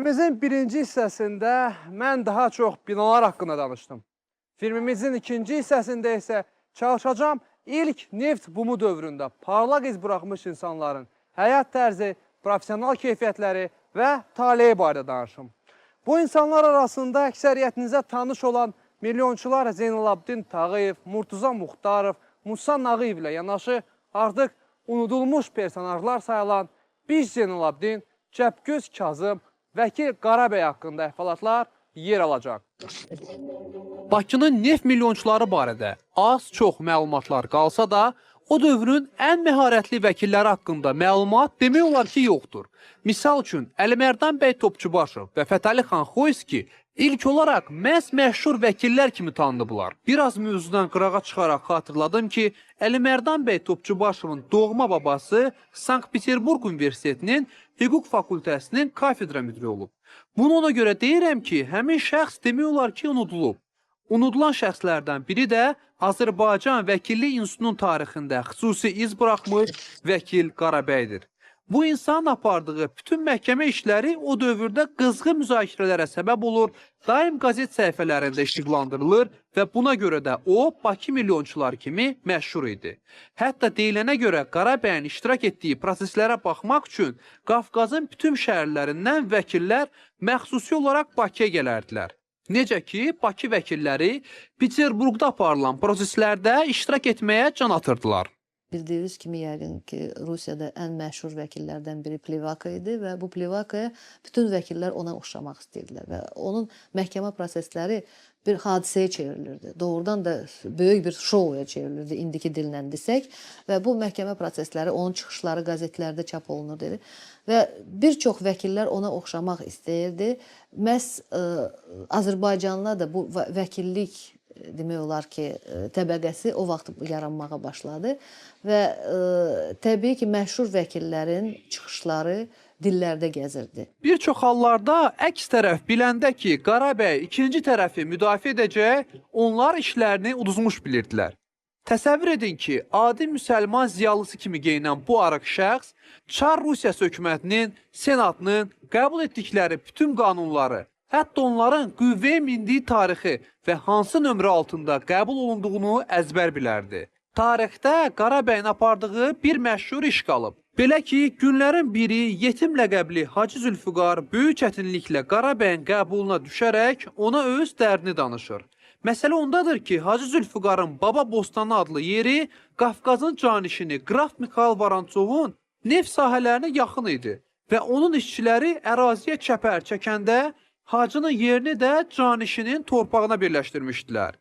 Filmimizin birinci hissəsində mən daha çox binalar haqqında danışdım. Filmimizin ikinci hissəsində isə çalışacağım ilk neft bumu dövründə parlaq iz buraxmış insanların həyat tərzi, profesional keyfiyyətləri və taleyi barədə danışım. Bu insanlar arasında əksəriyyətinizə tanış olan milyonçular Zeynalabdin Tağıyev, Murtuza Muxtarov, Musa Nağıyev ilə yanaşı artıq unudulmuş personajlar sayılan Biz Zeynalabdin, Cəbgöz Kazım, Vəkil Qarabəy haqqında əhvalatlar yer alacaq. Bakının neft milyonçuları barədə az-çox məlumatlar qalsa da, o dövrün ən məharətli vəkilləri haqqında məlumat demək olar ki, yoxdur. Misal üçün, Əlimərdan bəy Topçubaşov və Fətəli xan Xoyski ilk olaraq məhz məşhur vəkillər kimi tanınıblar. Biraz mövzudan qırağa çıxaraq xatırladım ki, Əlimərdan bəy Topçubaşovun doğma babası Sankt-Peterburq Universitetinin Hüquq Fakültəsinin kafedra müdiri olub. Bunu ona görə deyirəm ki, həmin şəxs demək olar ki, unudulub. Unudulan şəxslərdən biri də Azərbaycan Vəkillik İnstitutunun tarixində xüsusi iz buraxmış Vəkil Qarabəydir. Bu insanın apardığı bütün məhkəmə işləri o dövrdə qızğın müzakirələrə səbəb olur, daim qazet səhifələrində işıqlandırılır və buna görə də o, Bakı milyonçular kimi məşhur idi. Hətta deyilənə görə Qarabəyin iştirak etdiyi proseslərə baxmaq üçün Qafqazın bütün şəhərlərindən vəkillər məxsusi olaraq Bakıya gələrdilər. Necə ki, Bakı vəkilləri Peterburqda aparılan proseslərdə iştirak etməyə can atırdılar. Bildiyiniz kimi yəqin ki, Rusiyada ən məşhur vəkillərdən biri Plivaka idi və bu Plivakaya bütün vəkillər ona oxşamaq istəyirdilər və onun məhkəmə prosesləri bir hadisəyə çevrilirdi. Doğrudan da böyük bir şouya çevrilirdi, indiki dillə desək və bu məhkəmə prosesləri, onun çıxışları qəzetlərdə çap olunurdu və bir çox vəkillər ona oxşamaq istəyirdi. Məhz Azərbaycanlılar da bu vəkillik demək olar ki, təbəqəsi o vaxt yaranmağa başladı və təbii ki, məşhur vəkillərin çıxışları dillərdə gəzirdi. Bir çox hallarda əks tərəf biləndə ki, Qarabəy ikinci tərəfi müdafiə edəcək, onlar işlərini uduzmuş bilirdilər. Təsəvvür edin ki, adi müsəlman ziyalısı kimi geyinən bu arıq şəxs Çar Rusiyası hökumətinin, senatının qəbul etdikləri bütün qanunları, hətta onların qüvvəyə mindiyi tarixi və hansı nömrə altında qəbul olunduğunu əzbər bilərdi. Tarixdə Qarabəyin apardığı bir məşhur iş qalıb. Belə ki, günlərin biri yetim ləqəbli Hacı Zülfüqar böyük çətinliklə Qarabəyin qəbuluna düşərək ona öz dərdini danışır. Məsələ ondadır ki, Hacı Zülfüqarın Baba Bostanı adlı yeri Qafqazın canişini Qraf Mixail Vorontsovun neft sahələrinə yaxın idi və onun işçiləri əraziyə çəpər çəkəndə Hacının yerini də canişinin torpağına birləşdirmişdilər.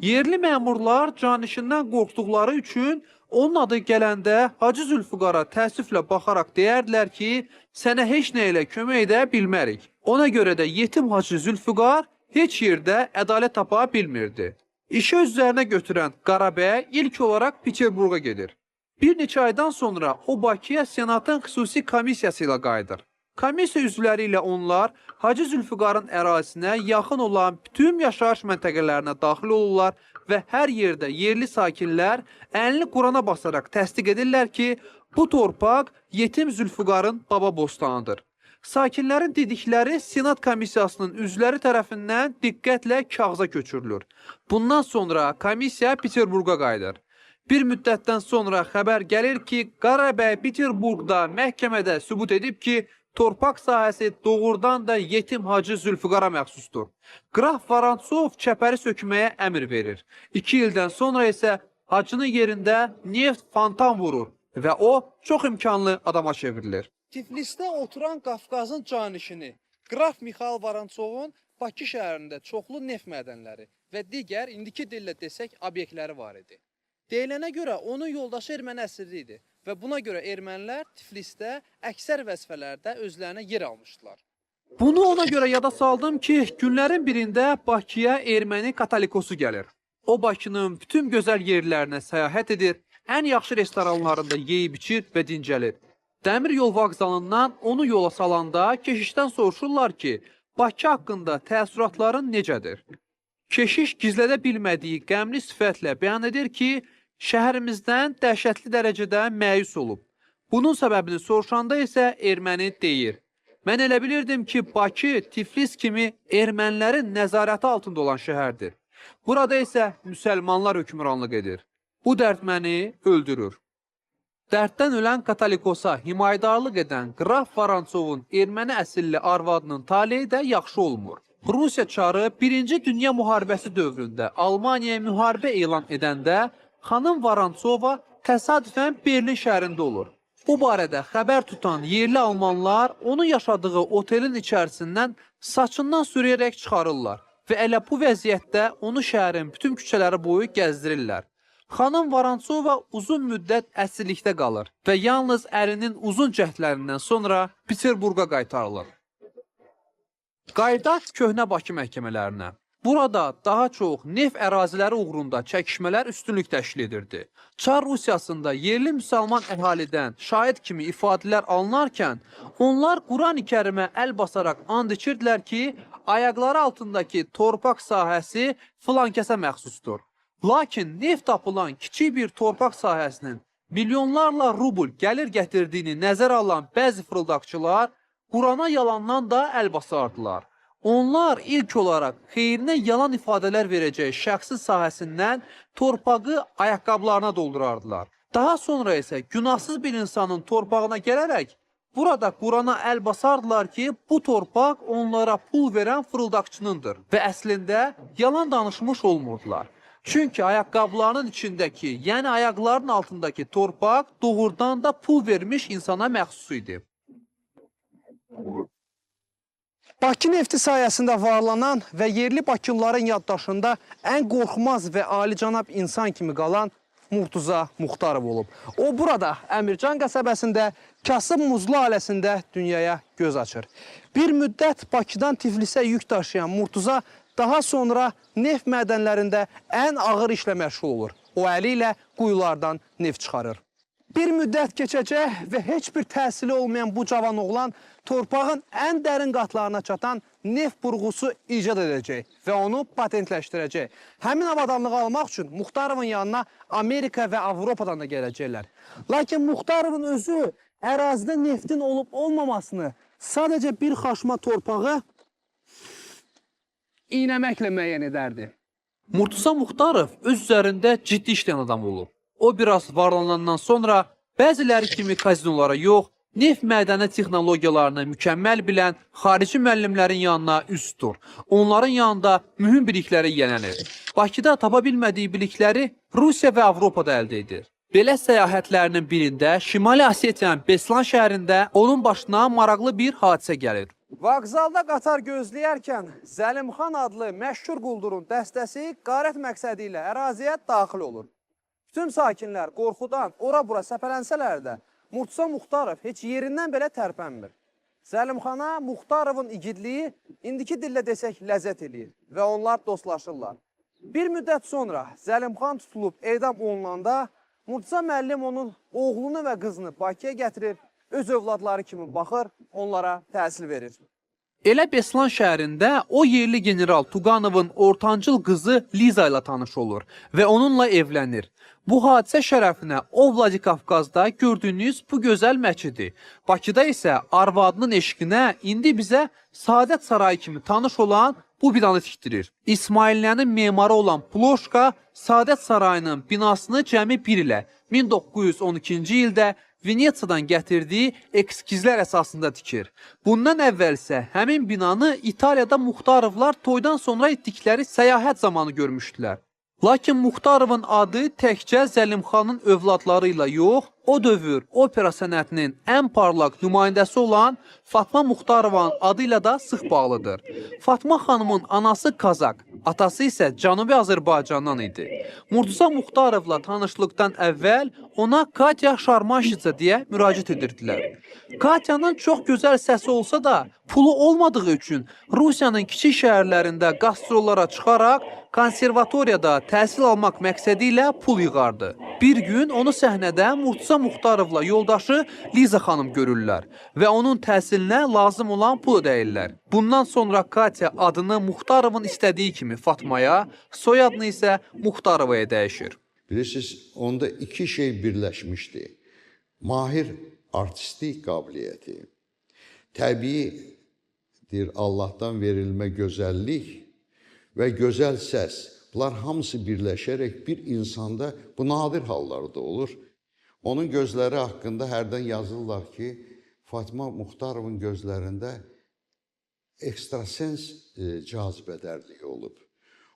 Yerli məmurlar canişindən qorxduqları üçün onun adı gələndə Hacı Zülfüqara təəssüflə baxaraq deyərdilər ki, sənə heç nə ilə kömək edə bilmərik. Ona görə də yetim Hacı Zülfüqar heç yerdə ədalət tapa bilmirdi. İşi öz üzərinə götürən Qarabəy ilk olaraq Peterburqa gedir. Bir neçə aydan sonra o Bakıya senatın xüsusi komissiyası ilə qayıdır. Komissiya üzvləri ilə onlar Hacı Zülfüqarın ərazisinə yaxın olan bütün yaşayış məntəqələrinə daxil olurlar və hər yerdə yerli sakinlər əlini Qurana basaraq təsdiq edirlər ki, bu torpaq yetim Zülfüqarın baba bostanıdır. Sakinlərin dedikləri senat komissiyasının üzvləri tərəfindən diqqətlə kağıza köçürülür. Bundan sonra komissiya Peterburqa qayıdır. Bir müddətdən sonra xəbər gəlir ki, Qarabəy Peterburqda məhkəmədə sübut edib ki, torpaq sahəsi doğrudan da yetim Hacı Zülfüqara məxsusdur. Qraf Vorontsov çəpəri sökməyə əmr verir. 2 ildən sonra isə Hacının yerində neft fontan vurur və o çox imkanlı adama çevrilir. Tiflisdə oturan Qafqazın canişini Qraf Mixail Vorontsovun Bakı şəhərində çoxlu neft mədənləri və digər indiki dillə desək obyektləri var idi. Deyilənə görə onun yoldaşı erməni əsirli idi və buna görə ermənilər Tiflisdə əksər vəzifələrdə özlərinə yer almışdılar. Bunu ona görə yada saldım ki, günlərin birində Bakıya erməni katolikosu gəlir. O Bakının bütün gözəl yerlərinə səyahət edir, ən yaxşı restoranlarında yeyib içir və dincəlir. Dəmir yol vağzalından onu yola salanda keşişdən soruşurlar ki, Bakı haqqında təəssüratların necədir? Keşiş gizlədə bilmədiyi qəmli sifətlə bəyan edir ki, şəhərimizdən dəhşətli dərəcədə məyus olub. Bunun səbəbini soruşanda isə erməni deyir. Mən elə bilirdim ki, Bakı, Tiflis kimi ermənilərin nəzarəti altında olan şəhərdir. Burada isə müsəlmanlar hökmranlıq edir. Bu dərd məni öldürür. Dərddən ölən Katolikosa himayədarlıq edən Qraf Varantsovun erməni əsilli arvadının taleyi də yaxşı olmur. Rusiya çarı 1-ci Dünya Müharibəsi dövründə Almaniyaya müharibə elan edəndə xanım Varantsova təsadüfən Berlin şəhərində olur. Bu barədə xəbər tutan yerli almanlar onun yaşadığı otelin içərisindən saçından sürüyərək çıxarırlar və elə bu vəziyyətdə onu şəhərin bütün küçələri boyu gəzdirirlər. Xanım Varantsova uzun müddət əsirlikdə qalır və yalnız ərinin uzun cəhdlərindən sonra Peterburqa qaytarılır. Qayıdaq köhnə Bakı məhkəmələrinə. Burada daha çox neft əraziləri uğrunda çəkişmələr üstünlük təşkil edirdi. Çar Rusiyasında yerli müsəlman əhalidən şahid kimi ifadələr alınarkən, onlar Qurani Kərimə əl basaraq and içirdilər ki, ayaqları altındakı torpaq sahəsi filan kəsə məxsusdur. Lakin neft tapılan kiçik bir torpaq sahəsinin milyonlarla rubl gəlir gətirdiyini nəzərə alan bəzi fırıldaqçılar Qurana yalandan da əl basardılar. Onlar ilk olaraq xeyrinə yalan ifadələr verəcək şəxsin sahəsindən torpağı ayaqqabılarına doldurardılar. Daha sonra isə günahsız bir insanın torpağına gələrək burada Qurana əl basardılar ki, bu torpaq onlara pul verən fırıldaqçınındır və əslində yalan danışmış olmurdular. Çünki ayaqqabılarının içindəki, yəni ayaqlarının altındakı torpaq doğrudan da pul vermiş insana məxsus idi. Bakı nefti sayəsində varlanan və yerli bakılıların yaddaşında ən qorxmaz və alicənab insan kimi qalan Murtuza Muxtarov olub. O burada Əmircan qəsəbəsində kasıb muzlu ailəsində dünyaya göz açır. Bir müddət Bakıdan Tiflisə yük daşıyan Murtuza daha sonra neft mədənlərində ən ağır işlə məşğul olur. O əli ilə quyulardan neft çıxarır. Bir müddət keçəcək və heç bir təhsili olmayan bu cavan oğlan torpağın ən dərin qatlarına çatan neft burğusu icad edəcək və onu patentləşdirəcək. Həmin avadanlığı almaq üçün Muxtarovun yanına Amerika və Avropadan da gələcəklər. Lakin Muxtarovun özü ərazidə neftin olub-olmamasını sadəcə bir xaşma torpağı iynəməklə müəyyən edərdi. Murtuza Muxtarov öz üzərində ciddi işləyən adam olub. O biraz varlanandan sonra bəziləri kimi kazinolara yox, neft mədəni texnologiyalarını mükəmməl bilən xarici müəllimlərin yanına üz tutur. Onların yanında mühüm bilikləri yiyələnir. Bakıda tapa bilmədiyi bilikləri Rusiya və Avropada əldə edir. Belə səyahətlərinin birində Şimali Osetiyanın Beslan şəhərində onun başına maraqlı bir hadisə gəlir. Vağzalda qatar gözləyərkən Zəlimxan adlı məşhur quldurun dəstəsi qarət məqsədi ilə əraziyə daxil olur. Bütün sakinlər qorxudan ora-bura səpələnsələr də Murtuza Muxtarov heç yerindən belə tərpənmir. Zəlimxana Muxtarovun igidliyi indiki dillə desək ləzzət eləyir və onlar dostlaşırlar. Bir müddət sonra Zəlimxan tutulub edam olunanda Murtuza müəllim onun oğlunu və qızını Bakıya gətirir, öz övladları kimi baxır, onlara təhsil verir. Elə Beslan şəhərində o yerli general Tuğanovun ortancıl qızı Liza ilə tanış olur və onunla evlənir. Bu hadisə şərəfinə o Vladikavkazda gördüyünüz bu gözəl məscidi, Bakıda isə arvadının eşqinə indi bizə Saadət Sarayı kimi tanış olan bu binanı tikdirir. İsmailiyənin memarı olan Ploşka Saadət Sarayının binasını cəmi 1 ilə 1912-ci ildə Venesiyadan gətirdiyi ekskizlər əsasında tikir. Bundan əvvəl isə həmin binanı İtaliyada Muxtarovlar toydan sonra etdikləri səyahət zamanı görmüşdülər. Lakin Muxtarovun adı təkcə Zəlimxanın övladları ilə yox, o dövr opera sənətinin ən parlaq nümayəndəsi olan Fatma Muxtarovanın adı ilə da sıx bağlıdır. Fatma xanımın anası Kazak, atası isə Cənubi Azərbaycandan idi. Murtuza Muxtarovla tanışlıqdan əvvəl ona Katya Şarmaşica deyə müraciət edirdilər. Katyanın çox gözəl səsi olsa da, pulu olmadığı üçün Rusiyanın kiçik şəhərlərində qastrollara çıxaraq konservatoriyada təhsil almaq məqsədi ilə pul yığardı. Bir gün onu səhnədə Murtuza Muxtarovla yoldaşı Liza xanım görürlər və onun təhsilinə lazım olan pul ödəyirlər. Bundan sonra Katya adını Muxtarovun istədiyi kimi Fatmaya, soyadını isə Muxtarovaya dəyişir. Bilirsiniz, onda iki şey birləşmişdi. Mahir artistik qabiliyyəti təbiidir Allahdan verilmə gözəllik və gözəl səs. Bunlar hamısı birləşərək bir insanda, bu nadir hallarda olur. Onun gözləri haqqında hərdən yazırlar ki, Fatma Muxtarovun gözlərində ekstrasens cazibədərliyi olub.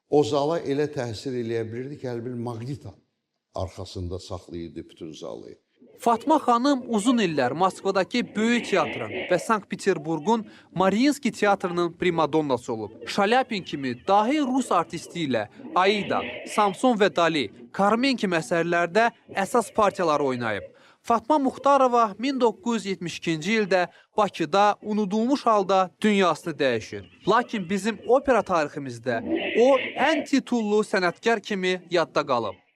O zala elə təsir eləyə bilirdi ki, əlbil maqnit arxasında saxlayırdı bütün zalı. Fatma xanım uzun illər Moskvadakı Böyük Teatrın və Sankt-Peterburqun Mariinski Teatrının primadonnası olub. Şalyapin kimi dahi Rus artisti ilə Aida, Samson və Dali, Carmen kimi əsərlərdə əsas partiyaları oynayıb. Fatma Muxtarova 1972-ci ildə Bakıda unudulmuş halda dünyasını dəyişir. Lakin bizim opera tariximizdə o ən titullu sənətkar kimi yadda qalıb.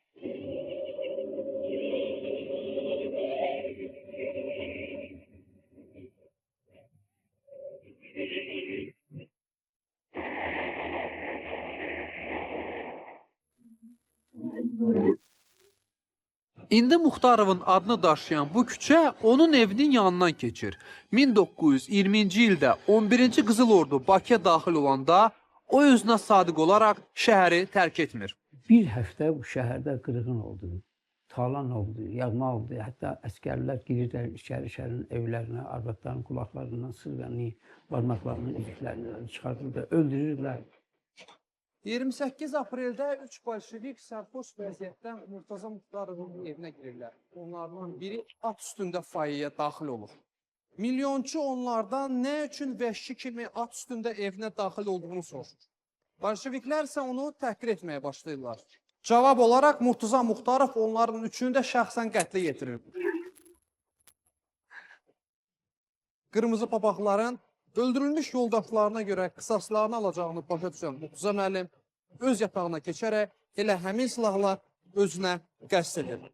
İndi Muxtarovun adını daşıyan bu küçə onun evinin yanından keçir. 1920-ci ildə 11-ci Qızıl Ordu Bakıya daxil olanda o özünə sadiq olaraq şəhəri tərk etmir. Bir həftə bu şəhərdə qırğın oldu, talan oldu, yağma oldu. Hətta əskərlər girirlər şəhərin evlərinə, arvadların qulaqlarından sırğanı, barmaqlarının üzüklərini çıxardırlar, öldürürlər. 28 apreldə 3 bolşevik sərxoş vəziyyətdən Murtaza Muxtarovun evinə girirlər. Onlardan biri at üstündə faiyəyə daxil olur. Milyonçu onlardan nə üçün vəhşi kimi at üstündə evinə daxil olduğunu soruşur. Bolşeviklər isə onu təhqir etməyə başlayırlar. Cavab olaraq Murtaza Muxtarov onların üçünü də şəxsən qətlə yetirir. Qırmızı papaqların öldürülmüş yoldaşlarına görə qisaslarını alacağını başa düşən Murtaza müəllim öz yatağına keçərək elə həmin silahla özünə qəsd edir.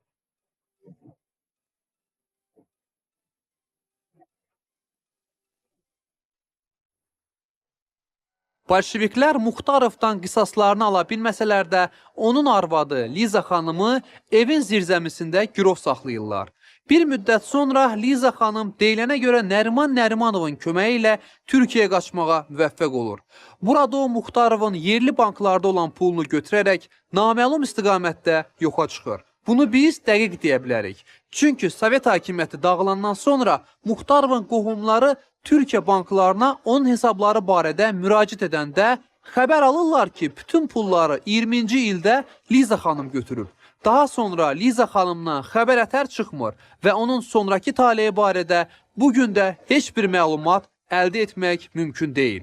Bolşeviklər Muxtarovdan qisaslarını ala bilməsələr də onun arvadı Liza xanımı evin zirzəmisində girov saxlayırlar. Bir müddət sonra Liza xanım deyilənə görə Nəriman Nərimanovun köməyi ilə Türkiyəyə qaçmağa müvəffəq olur. Burada o Muxtarovun yerli banklarda olan pulunu götürərək naməlum istiqamətdə yoxa çıxır. Bunu biz dəqiq deyə bilərik. Çünki Sovet hakimiyyəti dağılandan sonra Muxtarovun qohumları Türkiyə banklarına onun hesabları barədə müraciət edəndə xəbər alırlar ki, bütün pulları 20-ci ildə Liza xanım götürür. Daha sonra Liza xanımdan xəbər ətər çıxmır və onun sonraki taleyi barədə bugün də heç bir məlumat əldə etmək mümkün deyil.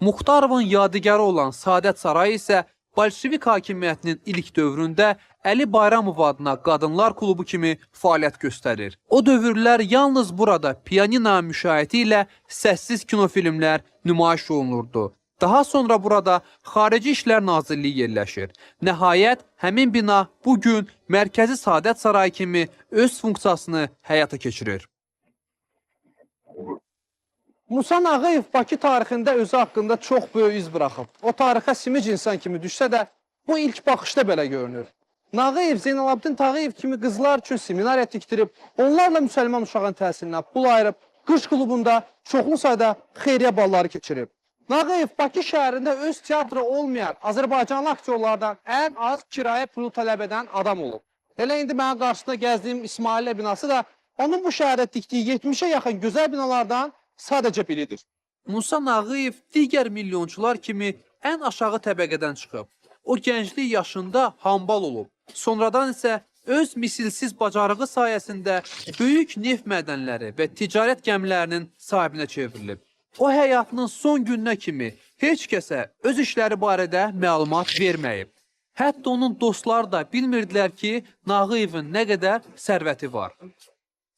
Muxtarovun yadigarı olan Saadət Sarayı isə Bolşevik hakimiyyətinin ilk dövründə Əli Bayramov adına qadınlar klubu kimi fəaliyyət göstərir. O dövrlər yalnız burada pianino müşayiəti ilə səssiz kinofilmlər nümayiş olunurdu. Daha sonra burada Xarici İşlər Nazirliyi yerləşir. Nəhayət, həmin bina bugün Mərkəzi Saadət Sarayı kimi öz funksiyasını həyata keçirir. Musa Nağıyev Bakı tarixində özü haqqında çox böyük iz buraxıb. O tarixə simic insan kimi düşsə də, bu ilk baxışda belə görünür. Nağıyev Zeynalabdin Tağıyev kimi qızlar üçün seminariya tikdirib, onlarla müsəlman uşağın təhsilinə pul ayırıb, qış klubunda çoxlu sayda xeyriyyə balları keçirib. Nağıyev Bakı şəhərində öz teatrı olmayan Azərbaycanlı aktyorlardan ən az kirayə pulu tələb edən adam olub. Elə indi mənim qarşısında gəzdiyim İsmaillə binası da onun bu şəhərdə tikdiyi 70-ə yaxın gözəl binalardan sadəcə biridir. Musa Nağıyev digər milyonçular kimi ən aşağı təbəqədən çıxıb. O gənclik yaşında hambal olub. Sonradan isə öz misilsiz bacarığı sayəsində böyük neft mədənləri və ticarət gəmilərinin sahibinə çevrilib. O həyatının son gününə kimi heç kəsə öz işləri barədə məlumat verməyib. Hətta onun dostları da bilmirdilər ki, Nağıyevin nə qədər sərvəti var.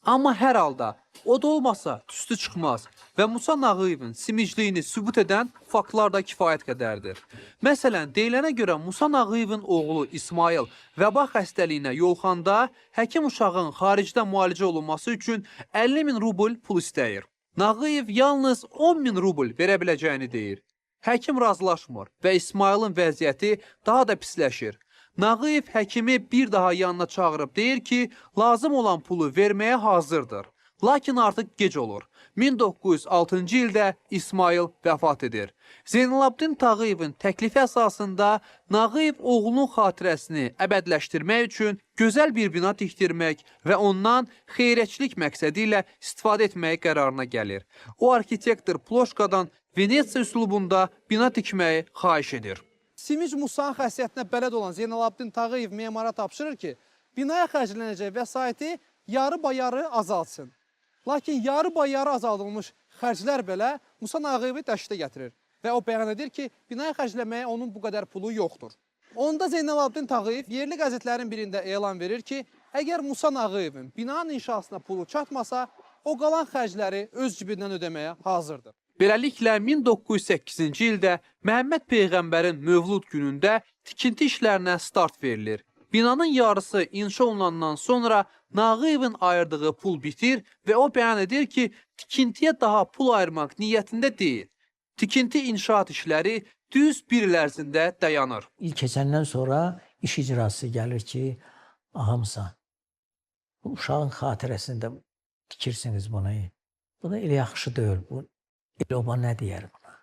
Amma hər halda o da olmasa tüstü çıxmaz və Musa Nağıyevin simicliyini sübut edən faktlar da kifayət qədərdir. Məsələn, deyilənə görə Musa Nağıyevin oğlu İsmail vəba xəstəliyinə yolxanda həkim uşağın xaricdə müalicə olunması üçün 50.000 rubl pul istəyir. Nağıyev yalnız 10.000 rubl verə biləcəyini deyir. Həkim razılaşmır və İsmailin vəziyyəti daha da pisləşir. Nağıyev həkimi bir daha yanına çağırıb deyir ki, lazım olan pulu verməyə hazırdır. Lakin artıq gec olur. 1906-cı ildə İsmail vəfat edir. Zeynalabdin Tağıyevin təklifi əsasında Nağıyev oğlunun xatirəsini əbədləşdirmək üçün gözəl bir bina tikdirmək və ondan xeyrətçilik məqsədi ilə istifadə etməyi qərarına gəlir. O, arxitektor Ploşkadan Venesiya üslubunda bina tikməyi xahiş edir. Simic Musanın xəssiyyətinə bələd olan Zeynalabdin Tağıyev memara tapşırır ki, binaya xərclənəcək vəsaiti yarı-bayarı azaltsın. Lakin yarı-bayarı azaldılmış xərclər belə Musa Nağıyevi təşviqə gətirir və o bəyan edir ki, binaya xərcləməyə onun bu qədər pulu yoxdur. Onda Zeynalabdin Tağıyev yerli qəzetlərin birində elan verir ki, əgər Musa Nağıyevin binanın inşasına pulu çatmasa, o qalan xərcləri öz cibindən ödəməyə hazırdır. Beləliklə 1908-ci ildə Məhəmməd Peyğəmbərin Mövlud günündə tikinti işlərinə start verilir. Binanın yarısı inşa olunandan sonra Nağıyevin ayırdığı pul bitir və o bəyan edir ki, tikintiyə daha pul ayırmaq niyyətində deyil. Tikinti inşaat işləri düz bir il ərzində dayanır. İl keçəndən sonra iş icrası gəlir ki, ağamsa, bu uşağın xatirəsində tikirsiniz bunu. Bu da elə yaxşı deyil. Bu İloba nə deyər buna?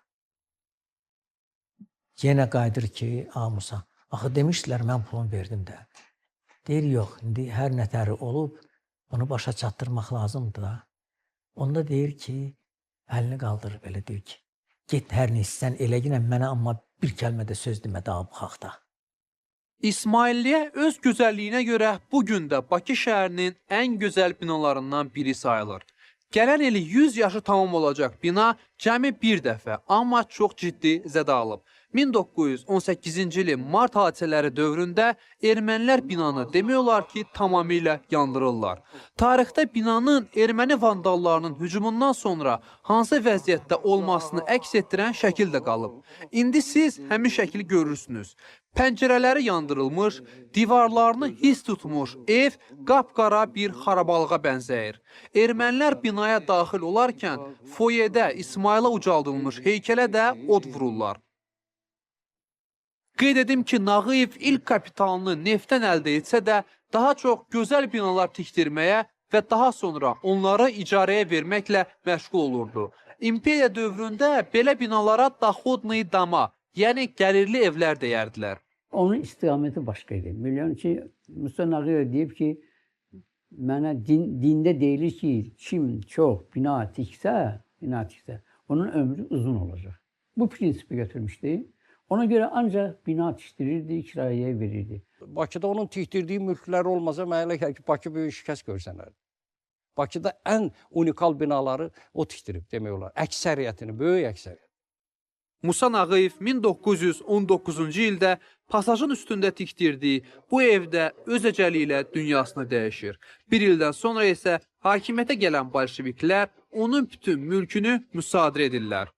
Yenə qayıdır ki, Musa, axı demişdilər, mən pulunu verdim də. Deyir, yox, indi hər nətəri olub, bunu başa çatdırmaq lazımdır da. Onda deyir ki, əlini qaldırır, belə deyir ki, get hər nə istəyən elə ginən mənə, amma bir kəlmə də söz demə daha bu xalqda. İsmailliyə öz gözəlliyinə görə bugün də Bakı şəhərinin ən gözəl binalarından biri sayılır. Gələn ili 100 yaşı tamam olacaq bina cəmi bir dəfə, amma çox ciddi zədə alıb. 1918-ci ilin mart hadisələri dövründə ermənilər binanı demək olar ki, tamamilə yandırırlar. Tarixdə binanın erməni vandallarının hücumundan sonra hansı vəziyyətdə olmasını əks etdirən şəkil də qalıb. İndi siz həmin şəkili görürsünüz. Pəncərələri yandırılmış, divarlarını his tutmuş ev qapqara bir xarabalığa bənzəyir. Ermənilər binaya daxil olarkən foyedə İsmaila ucaldılmış heykələ də od vururlar. Qeyd edim ki, Nağıyev ilk kapitalını neftdən əldə etsə də daha çox gözəl binalar tikdirməyə və daha sonra onları icarəyə verməklə məşğul olurdu. İmperiya dövründə belə binalara daxodnı dama, yəni gəlirli evlər deyərdilər. Onun istiqaməti başqa idi. Milyon ki, Musa Nağıyev deyib ki, mənə dində deyilir ki, kim çox bina tiksə, onun ömrü uzun olacaq. Bu prinsipi götürmüşdü. Ona görə ancaq bina tikdirirdi, kirayəyə verirdi. Bakıda onun tikdirdiyi mülklər olmasa, mənə elə gəlir ki, Bakı böyük şikəst görsənərdi. Bakıda ən unikal binaları o tikdirib demək olar. Əksəriyyətini, böyük əksəriyyət. Musa Nağıyev 1919-cu ildə pasajın üstündə tikdirdiyi bu evdə öz əcəli ilə dünyasını dəyişir. Bir ildən sonra isə hakimiyyətə gələn bolşeviklər onun bütün mülkünü müsadirə edirlər.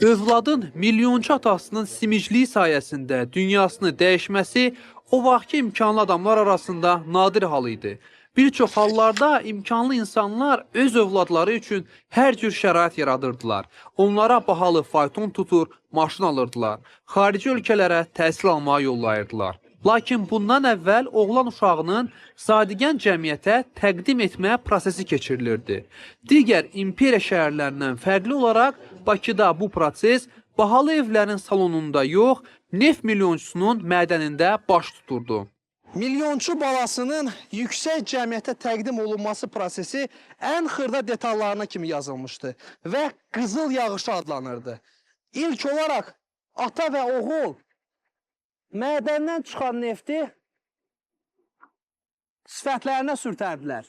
Övladın milyonçu atasının simicliyi sayəsində dünyasını dəyişməsi o vaxtki imkanlı adamlar arasında nadir hal idi. Bir çox hallarda imkanlı insanlar öz övladları üçün hər cür şərait yaradırdılar. Onlara bahalı fayton tutur, maşın alırdılar. Xarici ölkələrə təhsil almağa yollayırdılar. Lakin bundan əvvəl oğlan uşağının sadiqən cəmiyyətə təqdim etmə prosesi keçirilirdi. Digər imperiya şəhərlərindən fərqli olaraq Bakıda bu proses bahalı evlərin salonunda yox, neft milyonçusunun mədənində baş tuturdu. Milyonçu balasının yüksək cəmiyyətə təqdim olunması prosesi ən xırda detallarına kimi yazılmışdı və qızıl yağışı adlanırdı. İlk olaraq ata və oğul mədəndən çıxan nefti sifətlərinə sürtərdilər.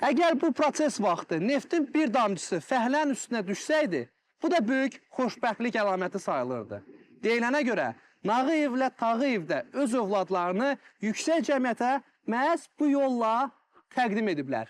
Əgər bu proses vaxtı neftin bir damcısı fəhlənin üstünə düşsəydi, bu da böyük xoşbəxtlik əlaməti sayılırdı. Deyilənə görə Nağıyevlə Tağıyev də öz övladlarını yüksək cəmiyyətə məhz bu yolla təqdim ediblər.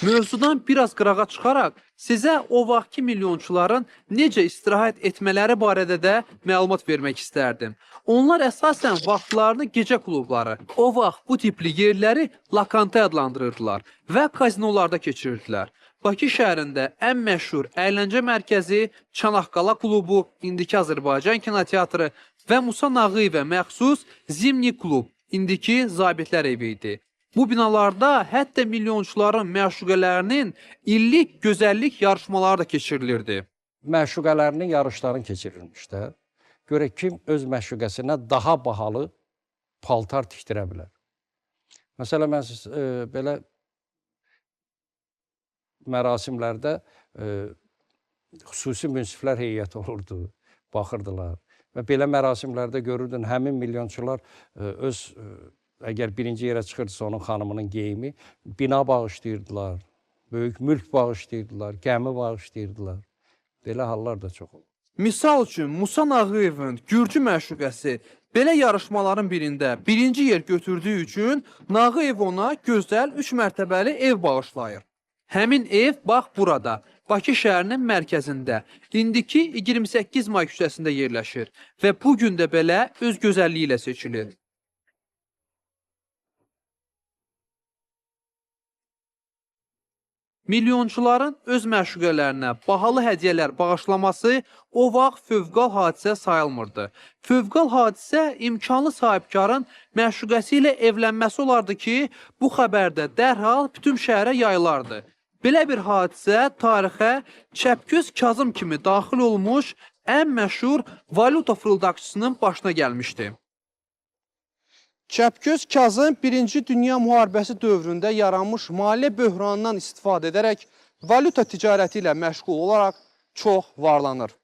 Mövzudan biraz qırağa çıxaraq sizə o vaxtki milyonçuların necə istirahət etmələri barədə də məlumat vermək istərdim. Onlar əsasən vaxtlarını gecə klubları, o vaxt bu tipli yerləri lokanta adlandırırdılar və kazinolarda keçirirdilər. Bakı şəhərində ən məşhur əyləncə mərkəzi Çanaqqala klubu, indiki Azərbaycan kinoteatrı və Musa Nağıyevə məxsus Zimni klub, indiki Zabitlər evi idi. Bu binalarda hətta milyonçuların məşuqələrinin illik gözəllik yarışmaları da keçirilirdi. Məşuqələrinin yarışların keçirilmişdə. Görək kim öz məşuqəsinə daha bahalı paltar tikdirə bilər. Məsələn, mən belə mərasimlərdə xüsusi münsiflər heyəti olurdu, baxırdılar. Və belə mərasimlərdə görürdün, həmin milyonçular öz, əgər birinci yerə çıxırdısa onun xanımının geyimi, bina bağışlayırdılar, böyük mülk bağışlayırdılar, gəmi bağışlayırdılar. Belə hallar da çox olur. Misal üçün, Musa Nağıyevin Gürcü məşuqəsi belə yarışmaların birində birinci yer götürdüyü üçün Nağıyev ona gözəl 3 mərtəbəli ev bağışlayır. Həmin ev bax burada, Bakı şəhərinin mərkəzində, indiki 28 may küçəsində yerləşir və bu gün də belə öz gözəlliyi ilə seçilir. Milyonçuların öz məşuqələrinə bahalı hədiyyələr bağışlaması o vaxt fövqal hadisə sayılmırdı. Fövqal hadisə imkanlı sahibkarın məşuqəsi ilə evlənməsi olardı ki, bu xəbər də dərhal bütün şəhərə yayılardı. Belə bir hadisə tarixə Çəpgöz Kazım kimi daxil olmuş ən məşhur valyuta fırıldaqçısının başına gəlmişdi. Çəpgöz Kazım 1-ci Dünya Müharibəsi dövründə yaranmış maliyyə böhranından istifadə edərək valyuta ticarəti ilə məşğul olaraq çox varlanır.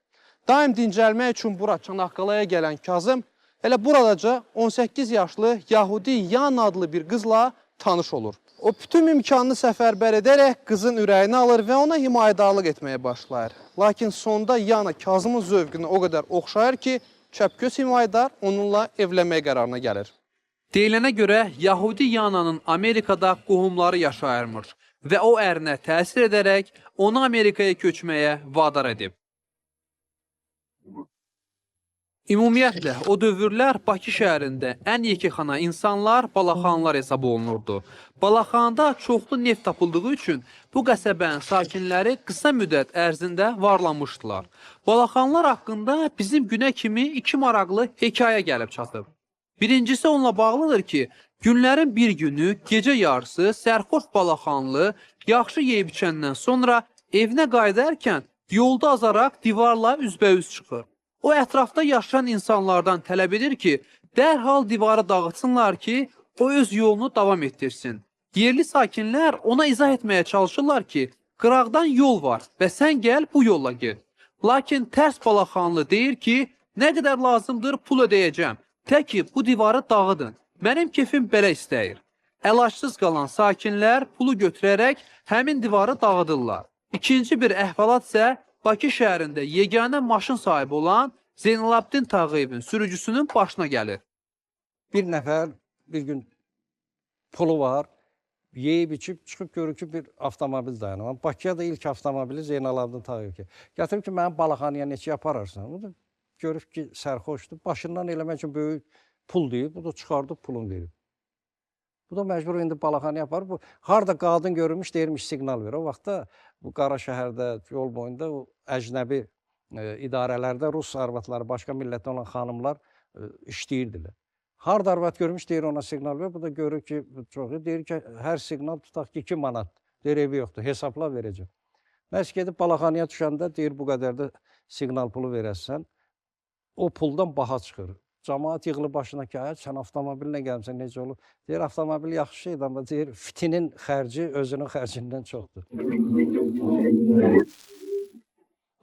Daim dincəlmək üçün bura Çanaqqalaya gələn Kazım elə buradaca 18 yaşlı Yahudi Yan adlı bir qızla tanış olur. O bütün imkanını səfərbər edərək qızın ürəyini alır və ona himayədarlıq etməyə başlayır. Lakin sonda Yana Kazımın zövqünü o qədər oxşayır ki, Çəpgöz himayədar onunla evlənməyə qərarına gəlir. Deyilənə görə Yahudi Yananın Amerikada qohumları yaşayırmış və o ərinə təsir edərək onu Amerikaya köçməyə vadar edib. Ümumiyyətlə, o dövrlər Bakı şəhərində ən yekəxana insanlar balaxanlar hesab olunurdu. Balaxanda çoxlu neft tapıldığı üçün bu qəsəbənin sakinləri qısa müddət ərzində varlanmışdılar. Balaxanlar haqqında bizim günə kimi 2 maraqlı hekayə gəlib çatıb. Birincisi onunla bağlıdır ki, günlərin bir günü gecə yarısı sərxoş balaxanlı yaxşı yeyib içəndən sonra evinə qayıdarkən yolda azaraq divarla üzbəüz çıxır. O ətrafda yaşayan insanlardan tələb edir ki, dərhal divarı dağıtsınlar ki, o öz yolunu davam etdirsin. Yerli sakinlər ona izah etməyə çalışırlar ki, qıraqdan yol var və sən gəl bu yolla get. Lakin tərs balaxanlı deyir ki, nə qədər lazımdır pul ödəyəcəm. Tək ki, bu divarı dağıdın. Mənim kefim belə istəyir. Əlacsız qalan sakinlər pulu götürərək həmin divarı dağıdırlar. İkinci bir əhvalat isə Bakı şəhərində yeganə maşın sahibi olan Zeynalabdin Tağıyevin sürücüsünün başına gəlir. Bir nəfər bir gün pulu var, yeyib içib çıxıb görür ki, bir avtomobil dayanır. Bakıya da ilk avtomobili Zeynalabdin Tağıyev ki, gətirib ki, mənim balaxanıya neçə apararsan. O da görüb ki, sərxoşdur, başından eləmək üçün böyük pul deyib, bu da çıxardıb pulunu verib. Bu da məcbur indi balaxanıya aparır. Bu, harada qadın görülmüş, deyirmiş, siqnal verir. O vaxtda bu qara şəhərdə, yol boyunda o əcnəbi idarələrdə Rus arvadları, başqa millətdə olan xanımlar işləyirdilər. Harada arvad görmüş, deyir ona siqnal ver. Bu da görür ki, çox deyir ki, hər siqnal tutaq ki, 2 manat. Deyir, evi yoxdur, hesabla verəcəm. Nəsə gedib balaxanıya düşəndə deyir, bu qədər də siqnal pulu verəsən, o puldan baha çıxır. Camaat yığılıb başına ki, sən avtomobilinə gəlmişsən, necə olur? Deyir, avtomobil yaxşı şeydir, amma deyir, fitinin xərci özünün xərcindən çoxdur.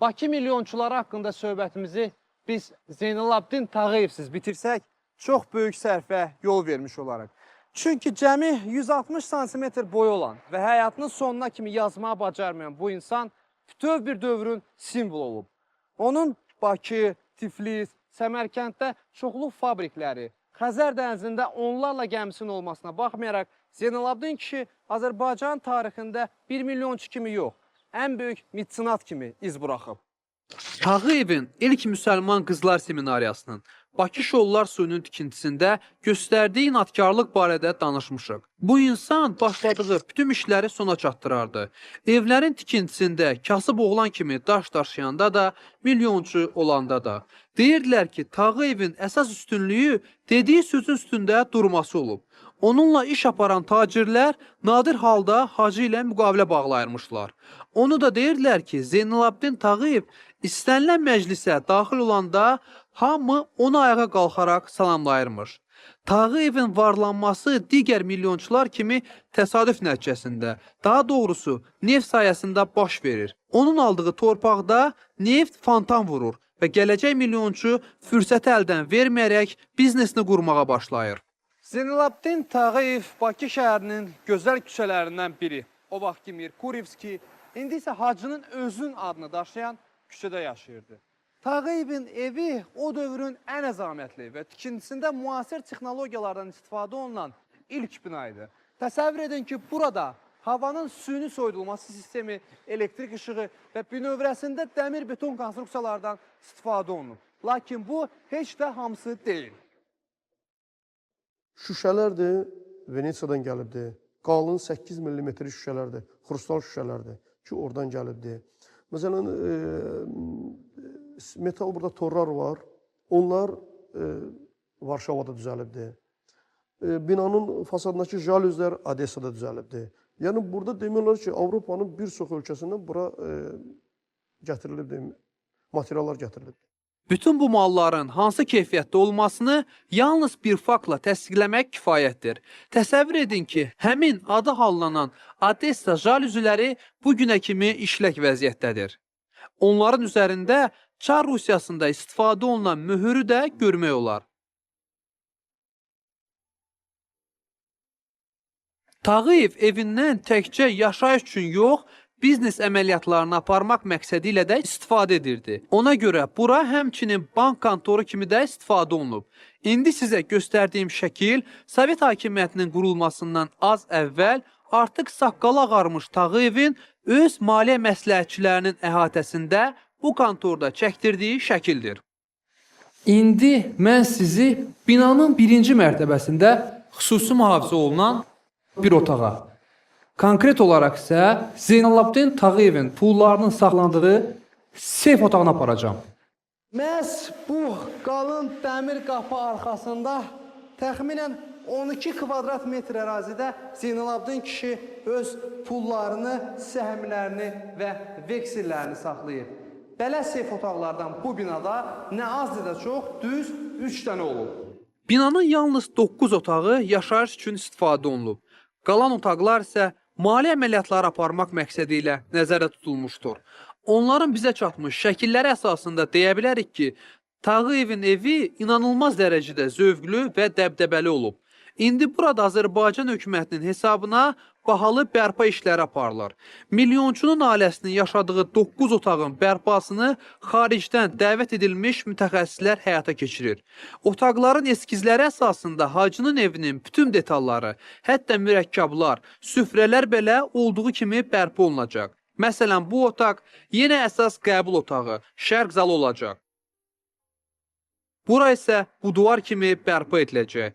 Bakı milyonçuları haqqında söhbətimizi biz Zeynalabdin Tağıyevsiz bitirsək, çox böyük sərfə yol vermiş olaraq. Çünki cəmi 160 sm boyu olan və həyatının sonuna kimi yazmağı bacarmayan bu insan bütöv bir dövrün simvolu olub. Onun Bakı, Tiflis, Səmərkənddə çoxlu fabrikləri, Xəzər dənizində onlarla gəmisinin olmasına baxmayaraq Zeynalabdin kişi Azərbaycan tarixində 1 milyonçu kimi yox, ən böyük mitsinat kimi iz buraxıb. Tağıyevin ilk müsəlman qızlar seminariyasının Bakı Şollar suyunun tikintisində göstərdiyi inatkarlıq barədə danışmışıq. Bu insan başladığı bütün işləri sona çatdırardı. Evlərin tikintisində kasıb oğlan kimi daş daşıyanda da, milyonçu olanda da. Deyirdilər ki, Tağıyevin əsas üstünlüyü dediyi sözün üstündə durması olub. Onunla iş aparan tacirlər nadir halda hacı ilə müqavilə bağlayırmışlar. Onu da deyirdilər ki, Zeynalabdin Tağıyev istənilən məclisə daxil olanda hamı onu ayağa qalxaraq salamlayırmış. Tağıyevin varlanması digər milyonçular kimi təsadüf nəticəsində, daha doğrusu neft sayəsində baş verir. Onun aldığı torpaqda neft fantan vurur və gələcək milyonçu fürsəti əldən verməyərək biznesini qurmağa başlayır. Zeynalabdin Tağıyev Bakı şəhərinin gözəl küçələrindən biri. O vaxt ki Mir Kurevski, indi isə Hacının özünün adını daşıyan küçədə yaşayırdı. Tağıyevin evi o dövrün ən əzamətli və tikintisində müasir texnologiyalardan istifadə olunan ilk bina idi. Təsəvvür edin ki, burada havanın süni soyudulması sistemi, elektrik işığı və bünövrəsində dəmir beton konstruksiyalardan istifadə olunub. Lakin bu heç də hamısı deyil. Şüşələrdir, Venesiyadan gəlibdir. Qalın 8 mm şüşələrdir, xrustal şüşələrdir ki, oradan gəlibdir. Məsələn, metal burada torlar var, onlar Varşavada düzəlibdir. Binanın fasadındakı jalüzlər Odessada düzəlibdir. Yəni, burada demək olar ki, Avropanın bir çox ölkəsindən bura gətirilibdir, materiallar gətirilibdir. Bütün bu malların hansı keyfiyyətdə olmasını yalnız bir faktla təsdiqləmək kifayətdir. Təsəvvür edin ki, həmin adı hallanan Odessa jalüzüləri bugünə kimi işlək vəziyyətdədir. Onların üzərində Çar Rusiyasında istifadə olunan mühürü də görmək olar. Tağıyev evindən təkcə yaşayış üçün yox, biznes əməliyyatlarını aparmaq məqsədi ilə də istifadə edirdi. Ona görə bura həmçinin bank kontoru kimi də istifadə olunub. İndi sizə göstərdiyim şəkil Sovet hakimiyyətinin qurulmasından az əvvəl artıq saqqalı ağarmış Tağıyevin öz maliyyə məsləhətçilərinin əhatəsində bu kontorda çəkdirdiyi şəkildir. İndi mən sizi binanın birinci mərtəbəsində xüsusi mühafizə olunan bir otağa, konkret olaraq isə Zeynalabdin Tağıyevin pullarının saxlandığı seyf otağına aparacağım. Məhz bu qalın dəmir qapı arxasında təxminən 12 kvadrat metr ərazidə Zeynalabdin kişi öz pullarını, səhmlərini və veksellərini saxlayıb. Belə seyf otaqlardan bu binada nə az nə də çox düz 3 dənə olub. Binanın yalnız 9 otağı yaşayış üçün istifadə olunub. Qalan otaqlar isə maliyyə əməliyyatları aparmaq məqsədi ilə nəzərdə tutulmuşdur. Onların bizə çatmış şəkilləri əsasında deyə bilərik ki, Tağıyevin evi inanılmaz dərəcədə zövqlü və dəbdəbəli olub. İndi burada Azərbaycan hökumətinin hesabına bahalı bərpa işləri aparılır. Milyonçunun ailəsinin yaşadığı 9 otağın bərpasını xaricdən dəvət edilmiş mütəxəssislər həyata keçirir. Otaqların eskizləri əsasında Hacının evinin bütün detalları, hətta mürəkkəblar, süfrələr belə olduğu kimi bərpa olunacaq. Məsələn, bu otaq yenə əsas qəbul otağı, şərq zalı olacaq. Bura isə buduvar kimi bərpa ediləcək.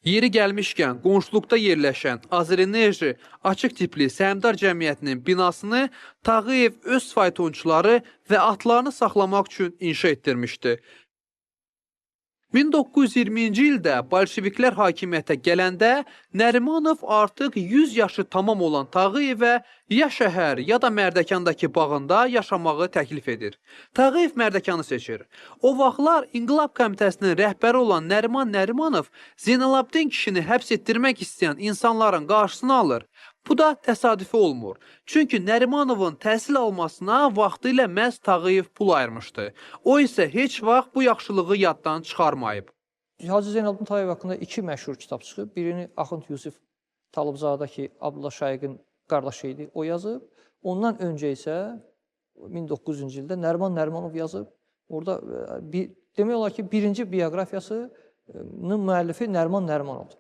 Yeri gəlmişkən, qonşuluqda yerləşən Azərenerji açıq tipli səhmdar cəmiyyətinin binasını Tağıyev öz faytonçuları və atlarını saxlamaq üçün inşa etdirmişdi. 1920-ci ildə bolşeviklər hakimiyyətə gələndə Nərimanov artıq 100 yaşı tamam olan Tağıyevə ya şəhər ya da Mərdəkandakı bağında yaşamağı təklif edir. Tağıyev Mərdəkanı seçir. O vaxtlar İnqilab Komitəsinin rəhbəri olan Nəriman Nərimanov Zeynalabdin kişini həbs etdirmək istəyən insanların qarşısını alır. Bu da təsadüfi olmur. Çünki Nərimanovun təhsil almasına vaxtilə məhz Tağıyev pul ayırmışdı. O isə heç vaxt bu yaxşılığı yaddan çıxarmayıb. Hacı Zeynalabdin Tağıyev haqqında iki məşhur kitab çıxıb. Birini Axund Yusif Talıbzadə ki, Abdullah Şaiqin qardaşı idi, o yazıb. Ondan öncə isə 1900-cü ildə Nəriman Nərimanov yazıb. Orada demək olar ki, birinci bioqrafiyasının müəllifi Nəriman Nərimanovdur.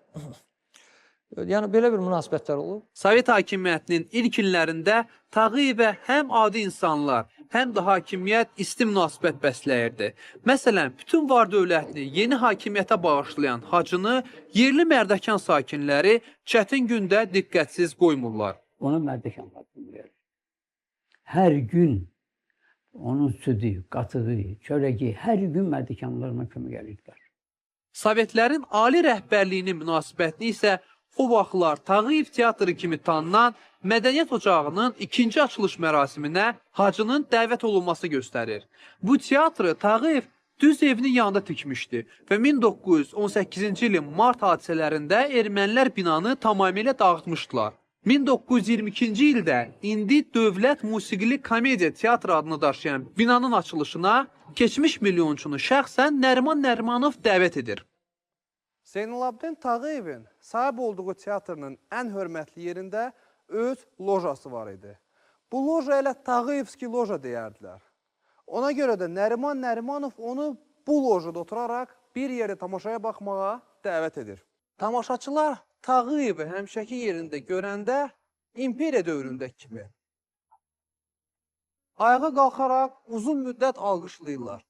Yəni belə bir münasibətlər olub. Sovet hakimiyyətinin ilk illərində Tağıyevə həm adi insanlar, həm də hakimiyyət isti münasibət bəsləyirdi. Məsələn, bütün var dövlətini yeni hakimiyyətə bağışlayan Hacını yerli Mərdəkan sakinləri çətin gündə diqqətsiz qoymurlar. Ona Mərdəkan adını verir. Hər gün onun südü, qatığı, çörəyi hər gün Mərdəkanlarına kömək edirdilər. Sovetlərin ali rəhbərliyinin münasibətini isə o vaxtlar Tağıyev teatrı kimi tanınan Mədəniyyət Ocağının ikinci açılış mərasiminə Hacının dəvət olunması göstərir. Bu teatrı Tağıyev düz evinin yanında tikmişdi və 1918-ci ilin mart hadisələrində ermənilər binanı tamamilə dağıtmışdılar. 1922-ci ildə indi Dövlət Musiqili Komediya Teatrı adını daşıyan binanın açılışına keçmiş milyonçunu şəxsən Nəriman Nərimanov dəvət edir. Zeynalabdin Tağıyevin sahib olduğu teatrının ən hörmətli yerində öz lojası var idi. Bu loja elə Tağıyevski loja deyərdilər. Ona görə də Nəriman Nərimanov onu bu lojada oturaraq bir yeri tamaşaya baxmağa dəvət edir. Tamaşaçılar Tağıyevi həmişəki yerində görəndə imperiya dövründəki kimi ayağa qalxaraq uzun müddət alqışlayırlar.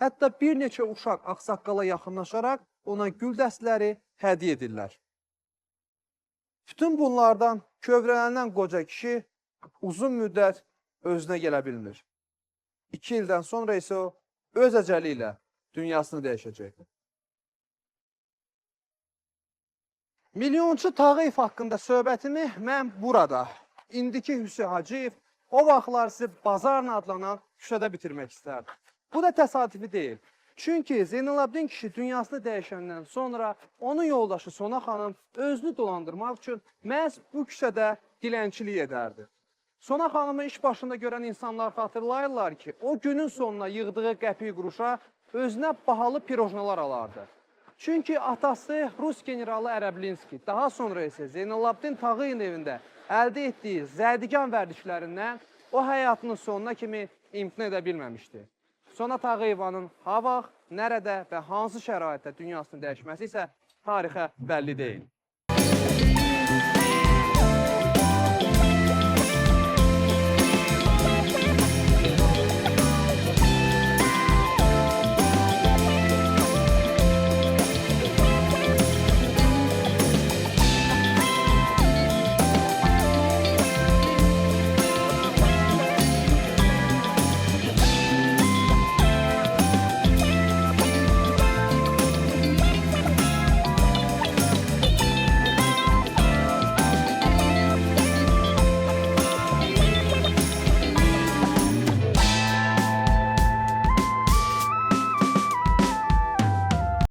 Hətta bir neçə uşaq ağsaqqala yaxınlaşaraq ona gül dəstləri hədiyyə edirlər. Bütün bunlardan kövrələnən qoca kişi uzun müddət özünə gələ bilmir. 2 ildən sonra isə o öz əcəli ilə dünyasını dəyişəcək. Milyonçu Tağıyev haqqında söhbətimi mən burada, indiki Hüseyn Hacıyev, o vaxtlar sizi Bazarın adlanan küçədə bitirmək istərdim. Bu da təsadüfi deyil. Çünki Zeynalabdin kişi dünyasını dəyişəndən sonra onun yoldaşı Sona xanım özünü dolandırmaq üçün məhz bu küçədə dilənçilik edərdi. Sona xanımı iş başında görən insanlar xatırlayırlar ki, o günün sonuna yığdığı qəpik quruşa özünə bahalı pirojnalar alardı. Çünki atası Rus generalı Ərəblinski, daha sonra isə Zeynalabdin Tağıyevin evində əldə etdiyi zədigan vərdişlərindən o həyatının sonuna kimi imtina edə bilməmişdi. Sona Tağıyevanın ha vaxt, nərədə və hansı şəraitdə dünyasını dəyişməsi isə tarixə bəlli deyil.